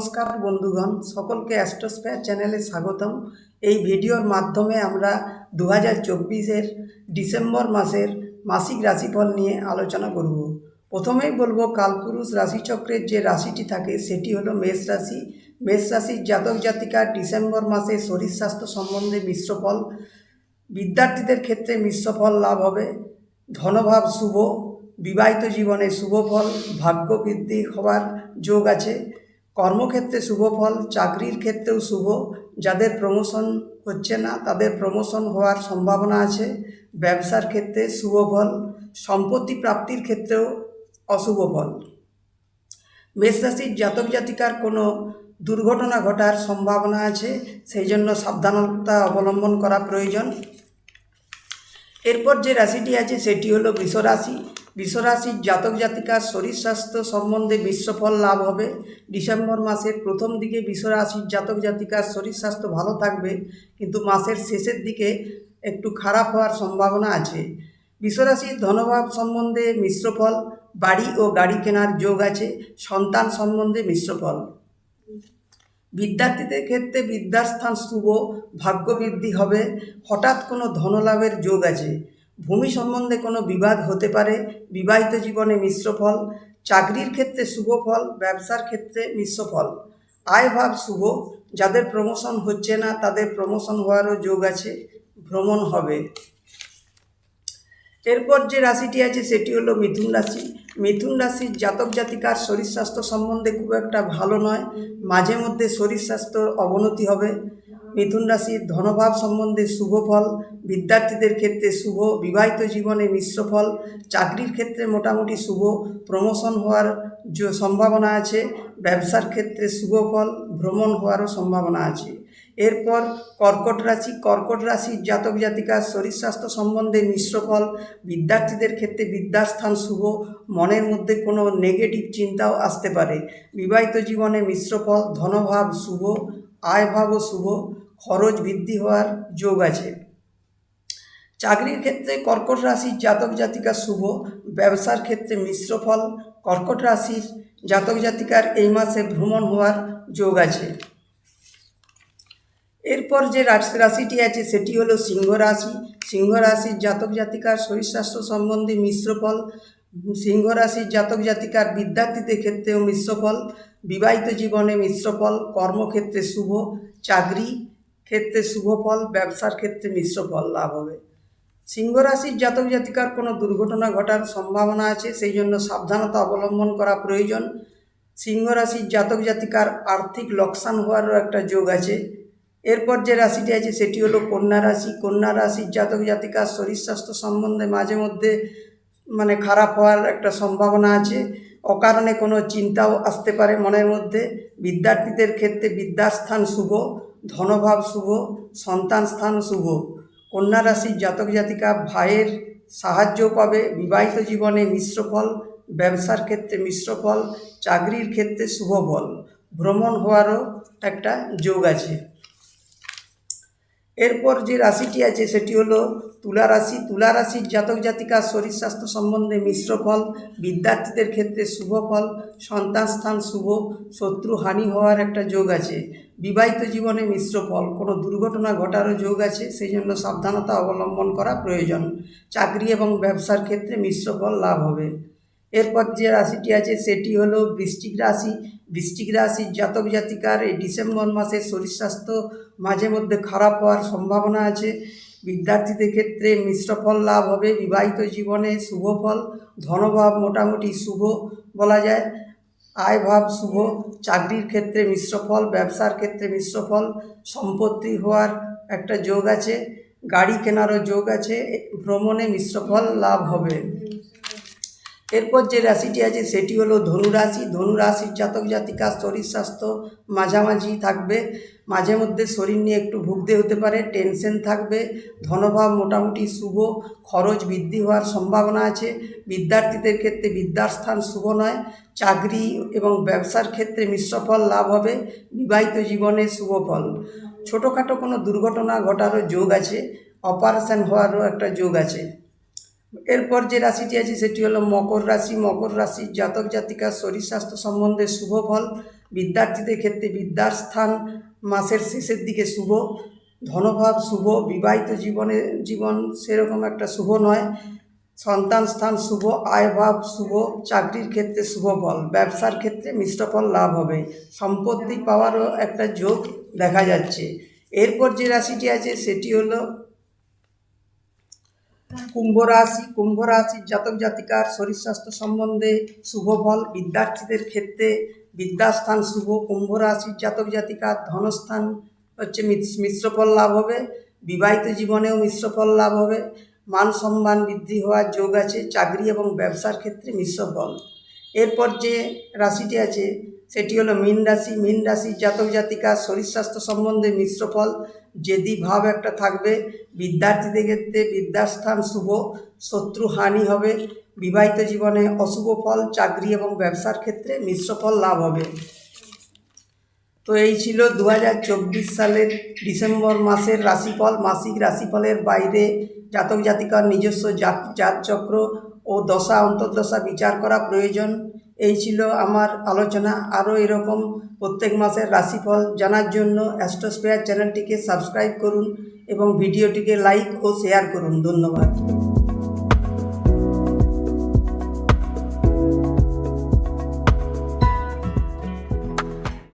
নমস্কার বন্ধুগণ, সকলকে অ্যাস্ট্রোস্ফেয়ার চ্যানেলে স্বাগতম। এই ভিডিওর মাধ্যমে আমরা 2024-এর ডিসেম্বর মাসের মাসিক রাশিফল নিয়ে আলোচনা করব। প্রথমেই বলবো, কালপুরুষ রাশিচক্রের যে রাশিটি থাকে সেটি হলো মেষ রাশি। মেষ রাশির জাতক জাতিকার ডিসেম্বর মাসে শরীর স্বাস্থ্য সম্বন্ধে মিশ্র ফল। বিদ্যার্থীদের ক্ষেত্রে মিশ্র ফল লাভ হবে। ধনভাব শুভ, বিবাহিত জীবনে শুভ ফল, ভাগ্য বৃদ্ধি হওয়ার যোগ আছে। কর্মক্ষেত্রে শুভ ফল, চাকরির ক্ষেত্রেও শুভ। যাদের প্রমোশন হচ্ছে না তাদের প্রমোশন হওয়ার সম্ভাবনা আছে। ব্যবসার ক্ষেত্রে শুভ ফল, সম্পত্তি প্রাপ্তির ক্ষেত্রেও অশুভ ফল। মেষ রাশির জাতক জাতিকার কোনো দুর্ঘটনা ঘটার সম্ভাবনা আছে, সেই জন্য সাবধানতা অবলম্বন করা প্রয়োজন। এরপর যে রাশিটি আছে সেটি হলো বৃষ রাশি। বৃষ রাশির জাতক জাতিকার শরীর স্বাস্থ্য সম্বন্ধে মিশ্র ফল লাভ হবে। ডিসেম্বর মাসের প্রথম দিকে বৃষ রাশির জাতক জাতিকার শরীর স্বাস্থ্য ভালো থাকবে, কিন্তু মাসের শেষের দিকে একটু খারাপ হওয়ার সম্ভাবনা আছে। বৃষ রাশির ধনভাব সম্বন্ধে মিশ্র ফল, বাড়ি ও গাড়ি কেনার যোগ আছে। সন্তান সম্বন্ধে মিশ্র ফল। বিদ্যার্থীদের ক্ষেত্রে বিদ্যাস্থান শুভ, ভাগ্য বৃদ্ধি হবে। হঠাৎ কোনো ধনলাভের যোগ আছে। ভূমি সম্বন্ধে কোনো বিবাদ হতে পারে। বিবাহিত জীবনে মিশ্র ফল। চাকরির ক্ষেত্রে শুভ ফল, ব্যবসার ক্ষেত্রে মিশ্র ফল। আয় ভাব শুভ, যাদের প্রমোশন হচ্ছে না তাদের প্রমোশন হওয়ারও যোগ আছে। ভ্রমণ হবে। এরপর যে রাশিটি আছে সেটি হলো মিথুন রাশি। মিথুন রাশির জাতক জাতিকার শরীর স্বাস্থ্য সম্বন্ধে খুব একটা ভালো নয়, মাঝে মধ্যে শরীর স্বাস্থ্যর অবনতি হবে। মিথুন রাশির ধনভাব সম্বন্ধে শুভ ফল, বিদ্যার্থীদের ক্ষেত্রে শুভ, বিবাহিত জীবনে মিশ্র ফল। চাকরির ক্ষেত্রে মোটামুটি শুভ, প্রমোশন হওয়ার সম্ভাবনা আছে। ব্যবসার ক্ষেত্রে শুভ ফল, ভ্রমণ হওয়ারও সম্ভাবনা আছে। এরপর কর্কট রাশি। কর্কট রাশির জাতক জাতিকার শরীর স্বাস্থ্য সম্বন্ধে মিশ্র ফল, বিদ্যার্থীদের ক্ষেত্রে বিদ্যাস্থান শুভ, মনের মধ্যে কোনো নেগেটিভ চিন্তাও আসতে পারে। বিবাহিত জীবনে মিশ্র ফল, ধনভাব শুভ, আয়ভাবও শুভ, খরচ বৃদ্ধি হওয়ার যোগ আছে। চাকরির ক্ষেত্রে কর্কট রাশির জাতক জাতিকা শুভ, ব্যবসার ক্ষেত্রে মিশ্র ফল। কর্কট রাশির জাতক জাতিকার এই মাসে ভ্রমণ হওয়ার যোগ আছে। এরপর যে রাশিটি আছে সেটি হলো সিংহ রাশি। সিংহ রাশির জাতক জাতিকার শরীর স্বাস্থ্য সম্বন্ধে মিশ্র ফল। সিংহ রাশির জাতক জাতিকার বিদ্যার্থীদের ক্ষেত্রেও মিশ্র ফল, বিবাহিত জীবনে মিশ্র ফল। কর্মক্ষেত্রে শুভ, চাকরি ক্ষেত্রে শুভ ফল, ব্যবসার ক্ষেত্রে মিশ্র ফল লাভ হবে। সিংহ রাশির জাতক জাতিকার কোনো দুর্ঘটনা ঘটার সম্ভাবনা আছে, সেই জন্য সাবধানতা অবলম্বন করা প্রয়োজন। সিংহ রাশির জাতক জাতিকার আর্থিক লোকসান হওয়ারও একটা যোগ আছে। এরপর যে রাশিটি আছে সেটি হলো কন্যা রাশি। কন্যা রাশির জাতক জাতিকার শরীর স্বাস্থ্য সম্বন্ধে মাঝে মধ্যে খারাপ হওয়ার একটা সম্ভাবনা আছে। অকারণে কোনো চিন্তাও আসতে পারে মনের মধ্যে। বিদ্যার্থীদের ক্ষেত্রে বিদ্যাস্থান শুভ, ধনভাব শুভ, সন্তান স্থান শুভ। কন্যা রাশির জাতক জাতিকা ভাইয়ের সাহায্য পাবে। বিবাহিত জীবনে মিশ্র ফল, ব্যবসার ক্ষেত্রে মিশ্র ফল, চাকরির ক্ষেত্রে শুভ ফল, ভ্রমণ হওয়ারও একটা যোগ আছে। এরপর যে রাশিটি আছে সেটি হলো তুলা রাশি। তুলা রাশির জাতক জাতিকার শরীর স্বাস্থ্য সম্বন্ধে মিশ্র ফল, বিদ্যার্থীদের ক্ষেত্রে শুভ ফল, সন্তান স্থান শুভ, শত্রু হানি হওয়ার একটা যোগ আছে। বিবাহিত জীবনে মিশ্র ফল, কোনো দুর্ঘটনা ঘটারও যোগ আছে, সেই জন্য সাবধানতা অবলম্বন করা প্রয়োজন। চাকরি এবং ব্যবসার ক্ষেত্রে মিশ্র ফল লাভ হবে। এরপর যে রাশিটি আছে সেটি হলো বৃশ্চিক রাশি। বৃশ্চিক রাশির জাতক জাতিকার এই ডিসেম্বর মাসে শরীর স্বাস্থ্য মাঝে মধ্যে খারাপ হওয়ার সম্ভাবনা আছে। বিদ্যার্থীদের ক্ষেত্রে মিশ্র ফল লাভ হবে। বিবাহিত জীবনে শুভ ফল, ধনভাব মোটামুটি শুভ বলা যায়, আয় ভাব শুভ। চাকরির ক্ষেত্রে মিশ্র ফল, ব্যবসার ক্ষেত্রে মিশ্র ফল, সম্পত্তি হওয়ার একটা যোগ আছে, গাড়ি কেনারও যোগ আছে, ভ্রমণে মিশ্র ফল লাভ হবে। এরপর যে রাশিটি আছে সেটি হলো ধনুরাশি। ধনুরাশির জাতক জাতিকার শরীর স্বাস্থ্য মাঝামাঝি থাকবে। মাঝে মধ্যে শরীর নিয়ে একটু ভুগতে হতে পারে, টেনশন থাকবে। ধনভাব মোটামুটি শুভ, খরচ বৃদ্ধি হওয়ার সম্ভাবনা আছে। বিদ্যার্থীদের ক্ষেত্রে বিদ্যাস্থান শুভ নয়। চাকরি এবং ব্যবসার ক্ষেত্রে মিশ্র ফল লাভ হবে। বিবাহিত জীবনে শুভ ফল। ছোটোখাটো কোনো দুর্ঘটনা ঘটারও যোগ আছে, অপারেশন হওয়ারও একটা যোগ আছে। এরপর যে রাশিটি আছে সেটি হলো মকর রাশি। মকর রাশির জাতক জাতিকার শরীর স্বাস্থ্য সম্বন্ধে শুভ ফল, বিদ্যার্থীদের ক্ষেত্রে বিদ্যার স্থান মাসের শেষের দিকে শুভ, ধনভাব শুভ, বিবাহিত জীবন সেরকম একটা শুভ নয়, সন্তান স্থান শুভ, আয়ভাব শুভ, চাকরির ক্ষেত্রে শুভ ফল, ব্যবসার ক্ষেত্রে মিশ্র ফল লাভ হবে, সম্পত্তি পাওয়ারও একটা যোগ দেখা যাচ্ছে। এরপর যে রাশিটি আছে সেটি হলো কুম্ভ রাশি। কুম্ভ রাশির জাতক জাতিকার শরীর স্বাস্থ্য সম্বন্ধে শুভ ফল, বিদ্যার্থীদের ক্ষেত্রে বিদ্যাস্থান শুভ, কুম্ভ রাশির জাতক জাতিকার ধনস্থান হচ্ছে মিশ্র ফল লাভ হবে, বিবাহিত জীবনেও মিশ্র ফল লাভ হবে, মান সম্মান বৃদ্ধি হওয়ার যোগ আছে, চাকরি এবং ব্যবসার ক্ষেত্রে মিশ্র ফল। এরপর যে রাশিটি আছে সেটি হলো মীন রাশি। মীন রাশির জাতক জাতিকার শরীর স্বাস্থ্য সম্বন্ধে মিশ্র ফল, জেদি ভাব একটা থাকবে, বিদ্যার্থীদের ক্ষেত্রে বিদ্যাস্থান শুভ, শত্রু হানি হবে, বিবাহিত জীবনে অশুভ ফল, চাকরি এবং ব্যবসার ক্ষেত্রে মিশ্র ফল লাভ হবে। তো এই ছিল 2024 সালের ডিসেম্বর মাসের রাশিফল। মাসিক রাশিফলের বাইরে জাতক জাতিকার নিজস্ব জাতচক্র ও দশা অন্তর্দশা বিচার করা প্রয়োজন। এই ছিল আমার আলোচনা। আরও এরকম প্রত্যেক মাসের রাশিফল জানার জন্য অ্যাস্ট্রোস্ফিয়ার চ্যানেলটিকে সাবস্ক্রাইব করুন এবং ভিডিওটিকে লাইক ও শেয়ার করুন। ধন্যবাদ।